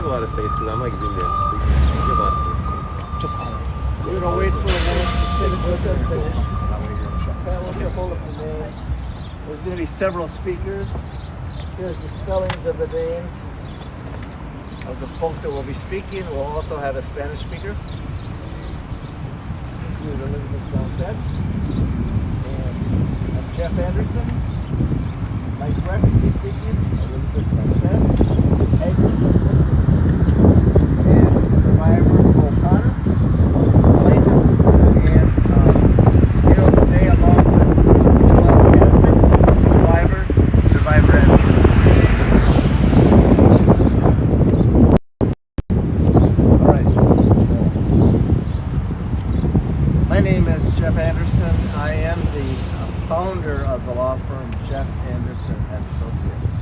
Varus face because I'm like zoomed in. So you give up. Just highlight. We're gonna wait for a minute to finish with them finish. Pat, we're gonna hold up the names. There's gonna be several speakers. Here's the spellings of the names of the folks that will be speaking. We'll also have a Spanish speaker. Here's Elizabeth Casteix. And Jeff Anderson. Mike Reck will be speaking. Elizabeth Casteix. And survivor Beau Connor. Here today along with Joelle Casteix, survivor advocate. All right. My name is Jeff Anderson. I am the founder of the law firm Jeff Anderson and Associates.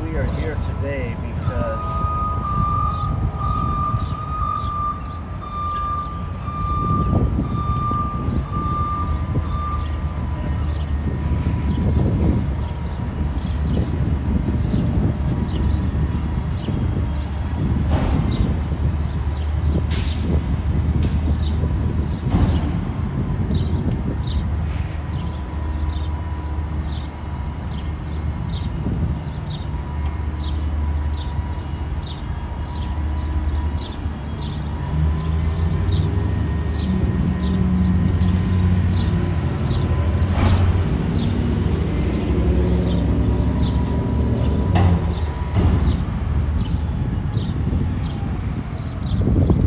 We are here today because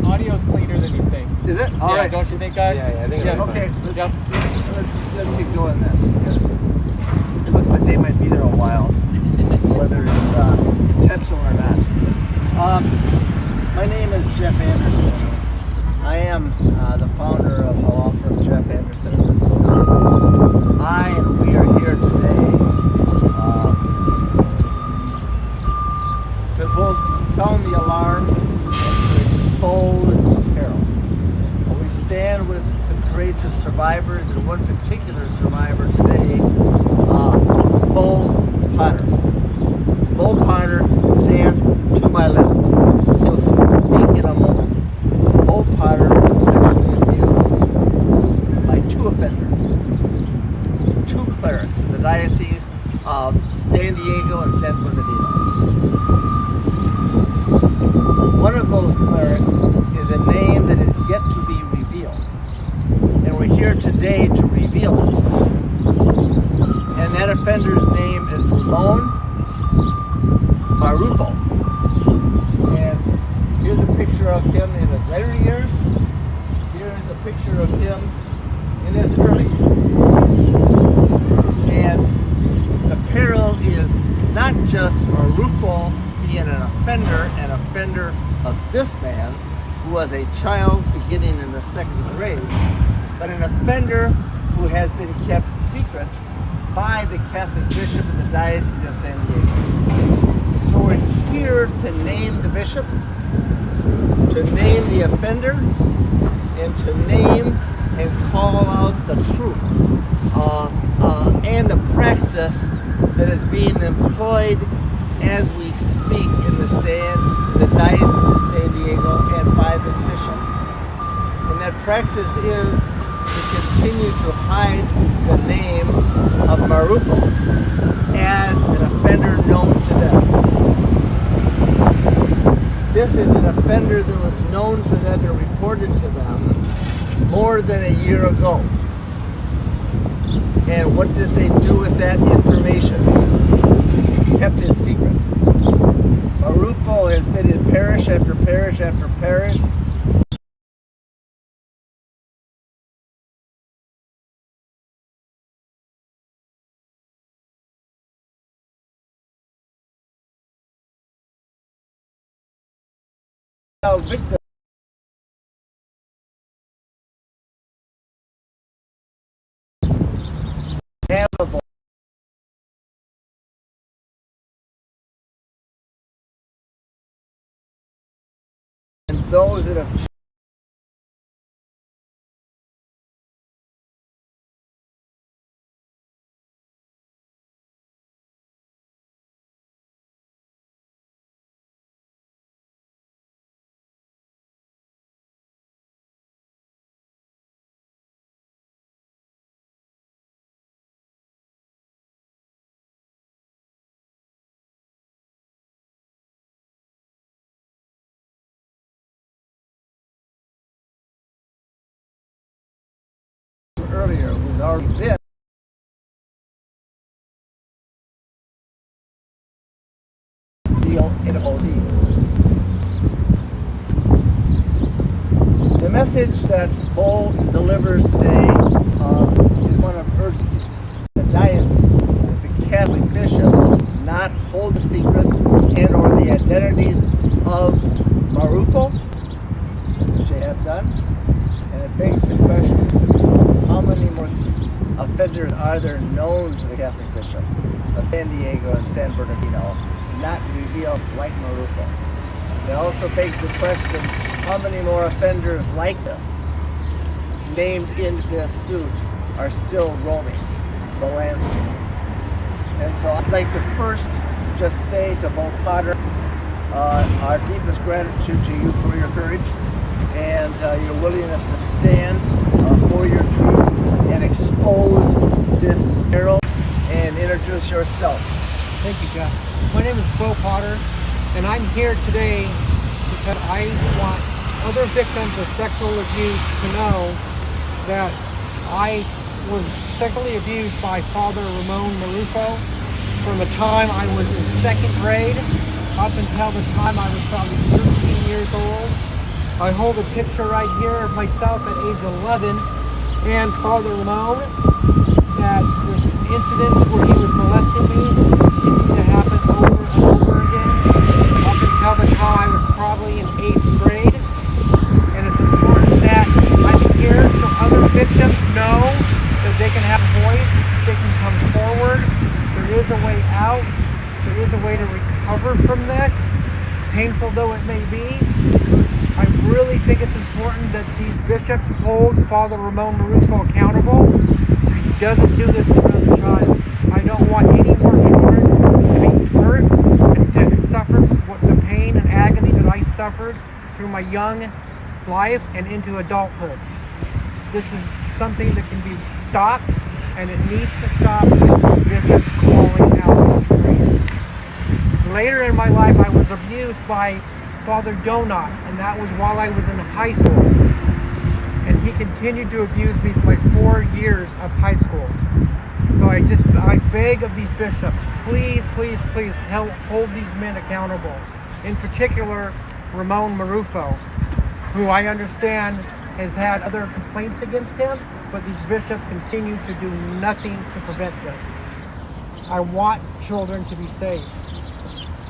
Audio's cleaner than you think. is it? All Yeah, right. don't you think, guys? Yeah, I think it'll be Okay, Yep. let's keep going then, because it looks like they might be there a while, whether it's intentional or not. My name is Jeff Anderson. I am the founder of the law firm Jeff Anderson and Associates. We are here today to both sound the alarm and to expose peril. We stand with some courageous survivors, and one particular survivor today, Beau Connor. Beau Connor stands to my left. He'll speak in a moment. Beau Connor was sexually abused by two offenders, two clerics in the Diocese of San Diego and San Bernardino. One of those clerics is a name that is yet to be revealed. And we're here today to reveal it. And that offender's name is Ramon Marufo. And here's a picture of him in his later years. Here's a picture of him in his early years. And the peril is not just Marufo being an offender of this man, who was a child beginning in the second grade, but an offender who has been kept secret by the Catholic bishop in the Diocese of San Diego. So we're here to name the bishop, to name the offender, and to name and call out the truth and the practice that is being employed as we speak in the Diocese of San Diego and by this bishop. And that practice is to continue to hide the name of Marufo as an offender known to them. This is an offender that was known to them and reported to them more than a year ago. And what did they do with that information? Kept it secret. Marufo has been in parish after parish after parish. Victim. And those that have earlier who's already been. In OD. The message that Beau delivers today is one of urgency. The Diocese, the Catholic bishops, not hold the secrets and or the identities of Marufo, which they have done. And it begs the question, how many more offenders are there known to the Catholic bishop of San Diego and San Bernardino, not revealed like Marufo? It also begs the question, how many more offenders like this, named in this suit, are still roaming the landscape? And so I'd like to first just say to Beau Potter, our deepest gratitude to you for your courage and your willingness to stand for your truth and expose this peril, and introduce yourself. Thank you, Jeff. My name is Beau Potter, and I'm here today because I want other victims of sexual abuse to know that I was sexually abused by Father Ramon Marufo from the time I was in second grade up until the time I was probably 13 years old. I hold a picture right here of myself at age 11 and Father Ramon, that there's incidents where he was molesting me, continued to happen over and over again, up until the time I was probably in 8th grade. And it's important that I'm here so other victims know that they can have a voice, they can come forward, there is a way out, there is a way to recover from this, painful though it may be. I really think it's important that these bishops hold Father Ramon Marufo accountable so he doesn't do this to another child. I don't want any more children to be hurt and to suffer the pain and agony that I suffered through my young life and into adulthood. This is something that can be stopped, and it needs to stop with bishops calling out the truth. Later in my life, I was abused by Father Donat, and that was while I was in high school. And he continued to abuse me for my 4 years of high school. So I beg of these bishops, please, please, please hold these men accountable. In particular, Ramon Marufo, who I understand has had other complaints against him, but these bishops continue to do nothing to prevent this. I want children to be safe,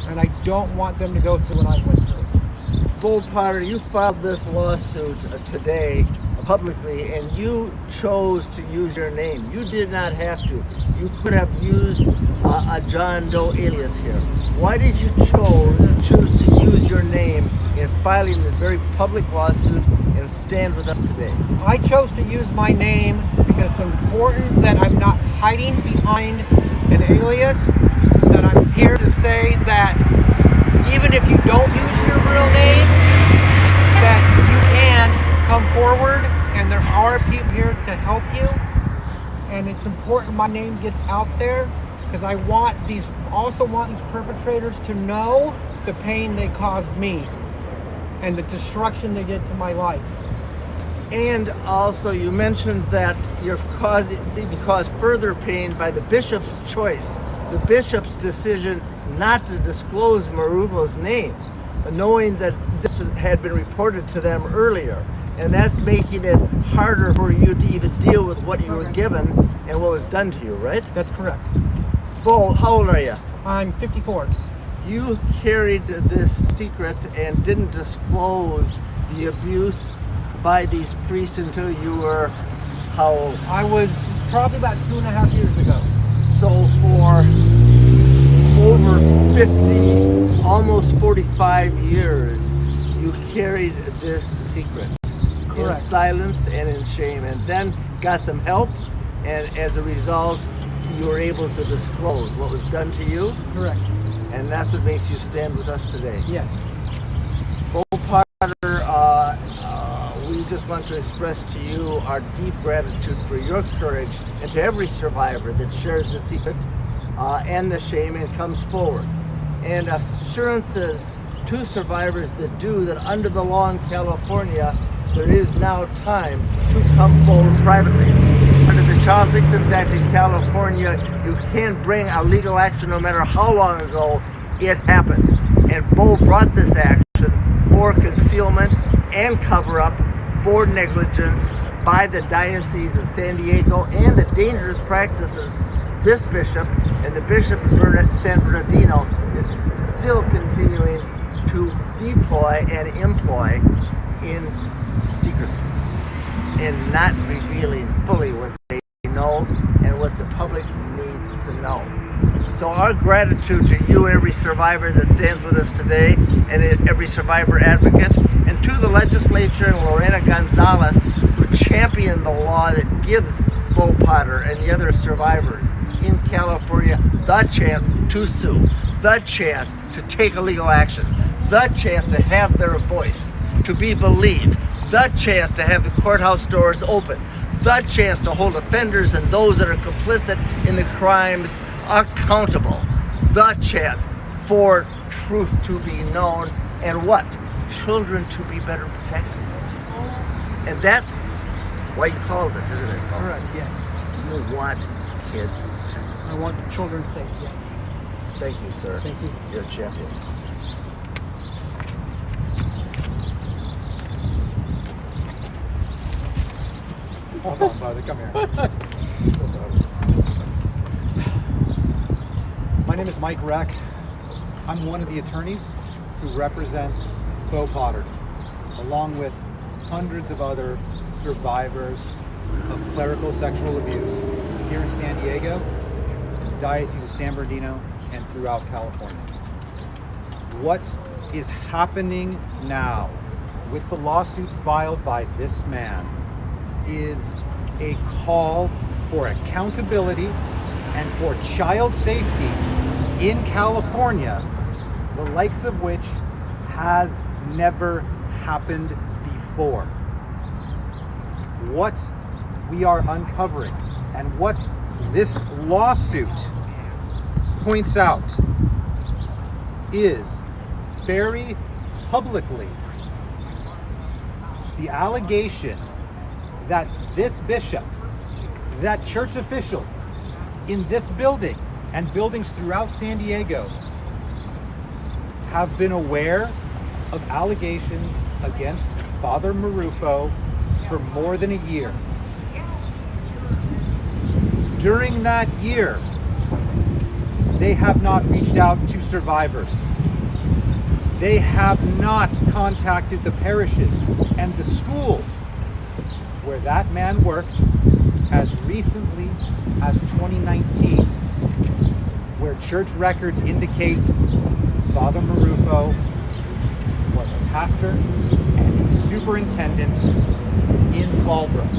and I don't want them to go through what I went through. Beau Potter, you filed this lawsuit today publicly, and you chose to use your name. You did not have to. You could have used a John Doe alias here. Why did you choose to use your name in filing this very public lawsuit and stand with us today? I chose to use my name because it's important that I'm not hiding behind an alias, that I'm here to say that even if you don't use your real name, that you can come forward, and there are people here to help you. And it's important my name gets out there because I also want these perpetrators to know the pain they caused me and the destruction they did to my life. And also, you mentioned that you caused further pain by the bishop's choice, the bishop's decision not to disclose Marufo's name, knowing that this had been reported to them earlier. And that's making it harder for you to even deal with what you were given and what was done to you, right? That's correct. Beau, how old are you? I'm 54. You carried this secret and didn't disclose the abuse by these priests until you were how old? It's probably about 2.5 years ago. So for over 50, almost 45 years, you carried this secret. Correct. In silence and in shame, and then got some help, and as a result, you were able to disclose what was done to you. Correct. And that's what makes you stand with us today. Yes. Beau Potter, we just want to express to you our deep gratitude for your courage, and to every survivor that shares the secret and the shame and comes forward. And assurances to survivors that do that under the law in California, there is now time to come forward privately. Child Victims Act in California, you can't bring a legal action no matter how long ago it happened. And Beau brought this action for concealment and cover-up for negligence by the Diocese of San Diego and the dangerous practices this bishop and the Bishop of San Bernardino is still continuing to deploy and employ in secrecy and not revealing fully what they know and what the public needs to know. So our gratitude to you, every survivor that stands with us today, and every survivor advocate, and to the legislature and Lorena Gonzalez, who championed the law that gives Beau Potter and the other survivors in California the chance to sue, the chance to take a legal action, the chance to have their voice to be believed, the chance to have the courthouse doors open, the chance to hold offenders and those that are complicit in the crimes accountable, the chance for truth to be known, and what? Children to be better protected. And that's why you call this, isn't it? Correct, yes. You want kids protected. I want the children safe, yes. Thank you, sir. Thank you. You're a champion. Hold on, Father, come here. My name is Mike Reck. I'm one of the attorneys who represents Beau Potter, along with hundreds of other survivors of clerical sexual abuse here in San Diego, in the Diocese of San Bernardino, and throughout California. What is happening now with the lawsuit filed by this man is a call for accountability and for child safety in California, the likes of which has never happened before. What we are uncovering and what this lawsuit points out is very publicly the allegation that this bishop, that church officials in this building and buildings throughout San Diego have been aware of allegations against Father Marufo for more than a year. During that year, they have not reached out to survivors. They have not contacted the parishes and the schools where that man worked as recently as 2019, where church records indicate Father Marufo was a pastor and a superintendent in Fallbrook.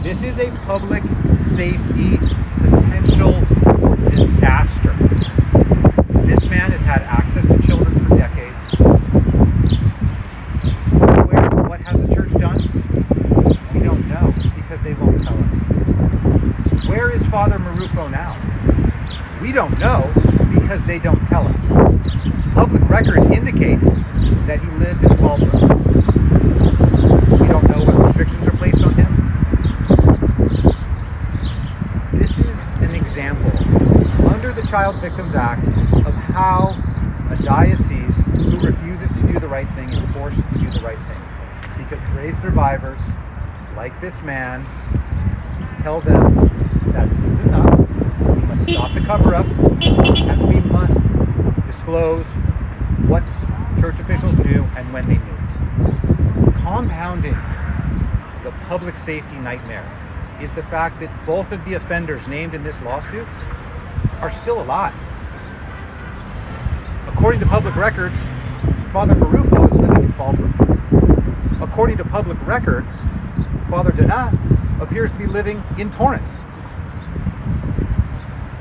This is a public safety potential disaster. This man has had access to children for decades. What has the church done? We don't know because they won't tell us. Where is Father Marufo now? We don't know because they don't tell us. Public records indicate that he lives in Fallbrook. We don't know what restrictions are placed on him. This is an example, under the Child Victims Act, of how a diocese who refuses to do the right thing is forced to do the right thing. Because brave survivors, like this man, tell them that this is enough, we must stop the cover-up, and we must disclose what church officials knew and when they knew it. Compounding the public safety nightmare is the fact that both of the offenders named in this lawsuit are still alive. According to public records, Father Marufo is living in Fallbrook. According to public records, Father Donat appears to be living in Torrance.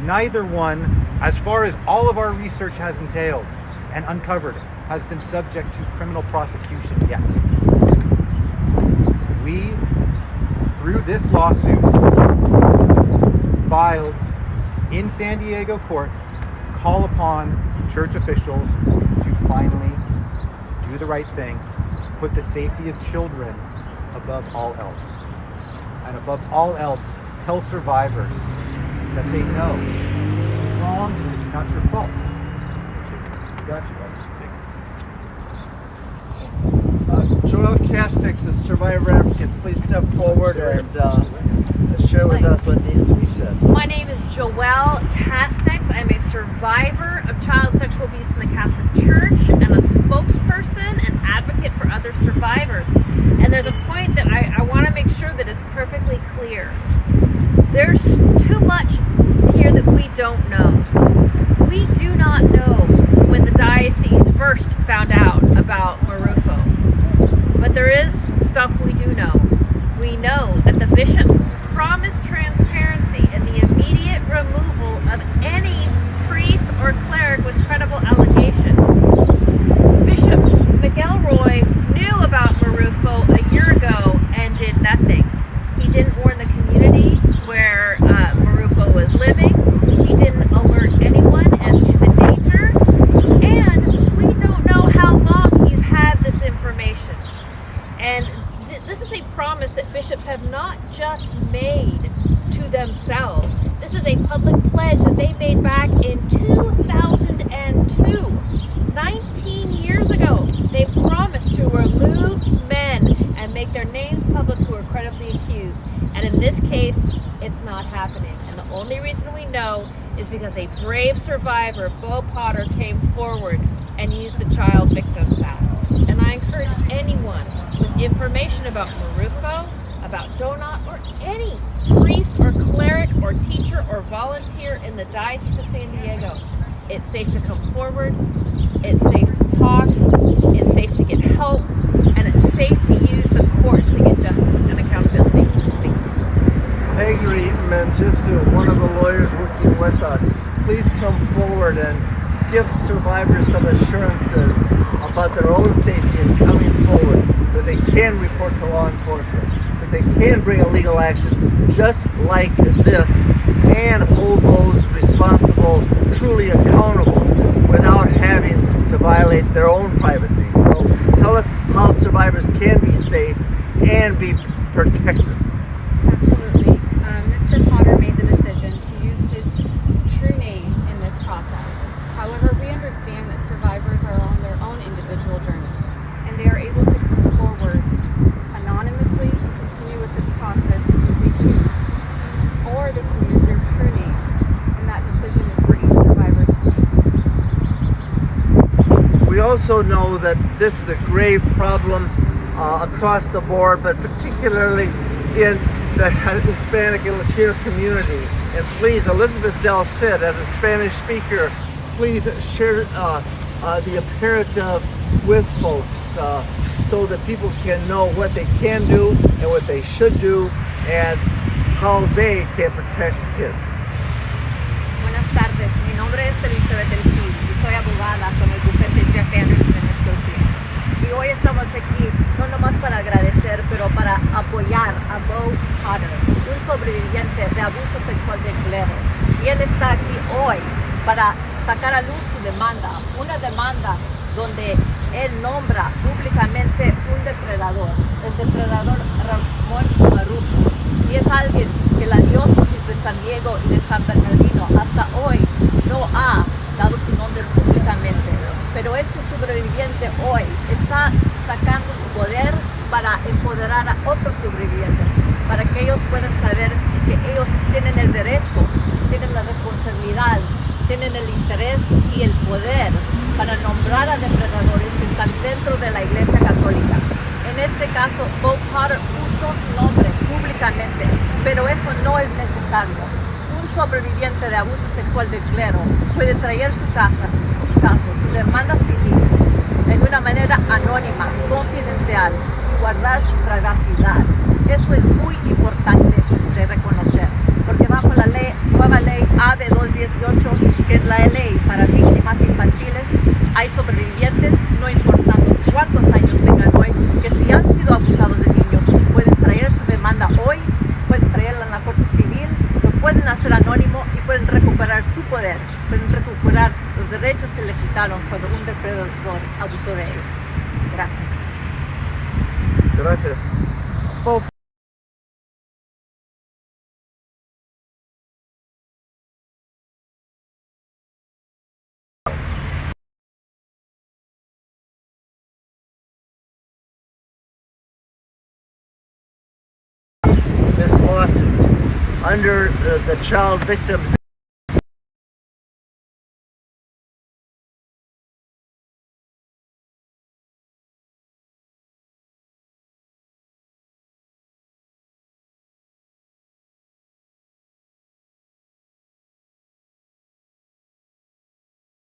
Neither one, as far as all of our research has entailed and uncovered, has been subject to criminal prosecution yet. We, through this lawsuit filed in San Diego court, call upon church officials to finally do the right thing, put the safety of children above all else. and above all else, tell survivors that they know this is wrong and it's not your fault. Got you, buddy. Joelle Casteix, the survivor advocate, please step forward and share with us what needs to be said. My name is Joelle Casteix. I'm a survivor of child sexual abuse in the Catholic Church and a spokesperson and advocate for other survivors. And there's a point that I want to make sure that is perfectly clear. There's too much here that we don't know. We do not know when the diocese first found out about Marufo. But there is stuff we do know. We know that the bishops promised transparency and the immediate removal of any priest or cleric with credible allegations. Bishop McElroy knew about Marufo a year ago and did nothing. He didn't warn the community where Marufo was living. He didn't alert anyone as to the danger. And we don't know how long he's had this information. And this is a promise that bishops have not just made to themselves. This is a public pledge that they made back in 2002. 19 years ago, they promised to remove men and make their names public who are credibly accused. And in this case, it's not happening. And the only reason we know is because a brave survivor, Beau Potter, came forward and used the Child Victims Act. And I encourage anyone with information about Marufo, about Donat, or any priest or cleric or teacher or volunteer in the Diocese of San Diego, it's safe to come forward, it's safe to talk, it's safe to get help, and it's safe to use the courts to get justice and accountability. Thank you. Peggy Manjitsu, one of the lawyers working with us, please come forward and give survivors some assurances about their own safety in coming forward, that they can report to law enforcement, that they can bring a legal action just like this, and hold those responsible truly accountable without having to violate their own privacy. So tell us how survivors can be safe and be protected. Absolutely. Mr. Potter made the decision to use his true name in this process. However, we understand that survivors are on their own individual journeys, and they are able to come forward anonymously and continue with this process if they choose, or they can use their true name, and that decision is for each survivor to make. We also know that this is a grave problem across the board, but particularly in the Hispanic and Latino community. And please, Elizabeth Del Cid, as a Spanish speaker, please share the imperative with folks so that people can know what they can do and what they should do and how they can protect kids. Buenas tardes, mi nombre es Elizabeth Del Cid y soy abogada con el bufete Jeff Anderson and Associates. Y hoy estamos aquí no nomás para agradecer, pero para apoyar a Beau Potter, un sobreviviente de abuso sexual del clero. Y él está aquí hoy para sacar a luz su demanda, una demanda donde él nombra públicamente un depredador, el depredador Ramón Marufo. Y es alguien que la diócesis de San Diego y de San Bernardino hasta hoy no ha dado su nombre públicamente. Pero este sobreviviente hoy está sacando su poder para empoderar a otros sobrevivientes, para que ellos puedan saber que ellos tienen el derecho, tienen la responsabilidad, tienen el interés y el poder para nombrar a depredadores que están dentro de la Iglesia Católica. En este caso, Beau Potter puso su nombre públicamente, pero eso no es necesario. Un sobreviviente de abuso sexual del clero puede traer su caso, su demanda civil, en una manera anónima, confidencial, y guardar su privacidad. Eso es muy importante de reconocer, porque bajo la nueva ley AB 218, que es la ley para víctimas infantiles, hay sobrevivientes, no importando cuántos años tengan hoy, que si han sido abusados de niños, pueden traer su demanda hoy, pueden traerla en la corte civil, lo pueden hacer anónimo y pueden recuperar su poder, pueden recuperar los derechos que le quitaron cuando un depredador abusó de ellos. Gracias. Gracias. under the Child Victims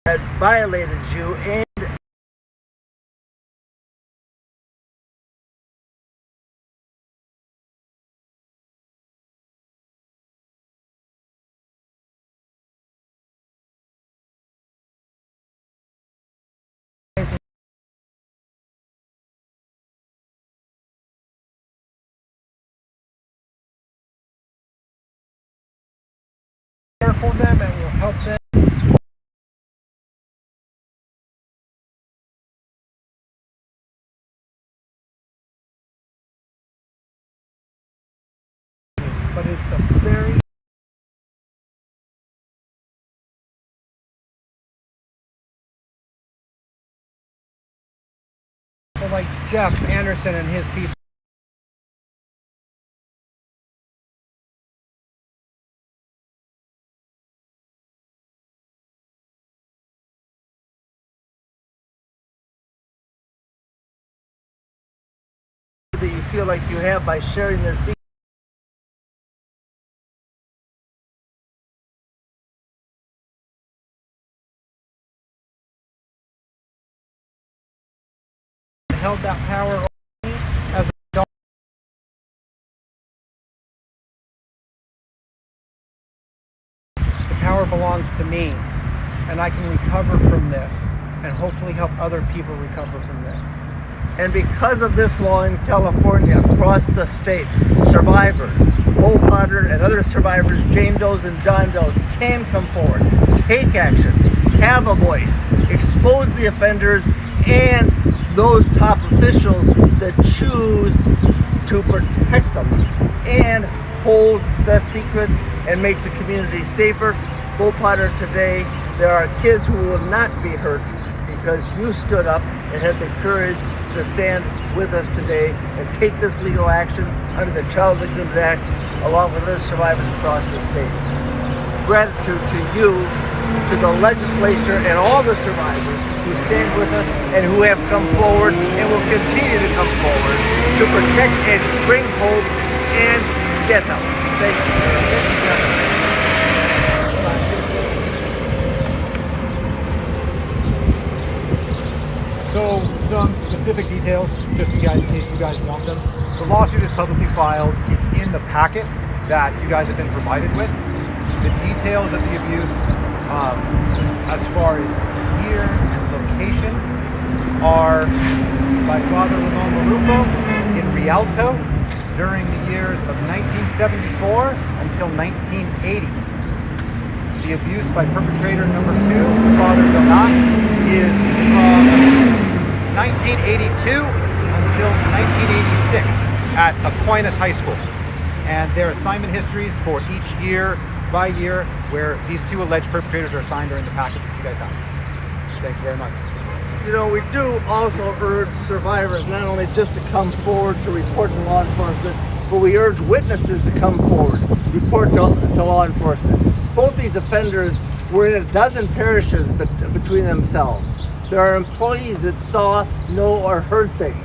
that violated you, and care for them and will help them. But it's a very like Jeff Anderson and his people. that you feel like you have by sharing this secret. Held that power over me as an adult. The power belongs to me, and I can recover from this and hopefully help other people recover from this. And because of this law in California, across the state, survivors, Beau Potter and other survivors, Jane Does and John Does, can come forward, take action, have a voice, expose the offenders and those top officials that choose to protect them and hold the secrets and make the community safer. Beau Potter, today, there are kids who will not be hurt because you stood up and had the courage to stand with us today and take this legal action under the Child Victims Act along with other survivors across the state. Gratitude to you, to the legislature and all the survivors who stand with us and who have come forward and will continue to come forward to protect and bring hope and get help. Thank you, sir. Thank you, Jeff. So some specific details, just in case you guys want them. The lawsuit is publicly filed. It's in the packet that you guys have been provided with. The details of the abuse, as far as years and locations, are by Father Ramon Marufo in Rialto during the years of 1974 until 1980. The abuse by perpetrator number 2, Father Donat, is from 1982 until 1986 at Aquinas High School. And their assignment histories for each year by year where these 2 alleged perpetrators are assigned are in the package that you guys have. Thank you very much. You know, we do also urge survivors not only just to come forward to report to law enforcement, but we urge witnesses to come forward, report to law enforcement. Both these offenders were in a dozen parishes between themselves. There are employees that saw, know, or heard things.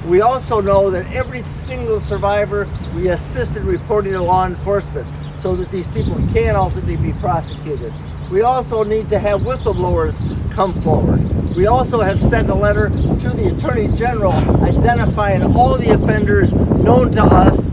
We also know that every single survivor we assisted reporting to law enforcement so that these people can ultimately be prosecuted. We also need to have whistleblowers come forward. We also have sent a letter to the Attorney General identifying all the offenders known to us,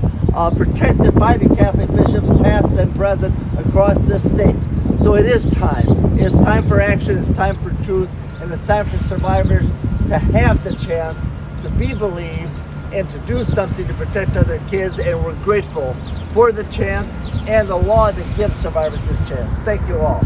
protected by the Catholic bishops past and present across this state. So it is time. It's time for action, it's time for truth, and it's time for survivors to have the chance to be believed and to do something to protect other kids, and we're grateful for the chance and the law that gives survivors this chance. Thank you all.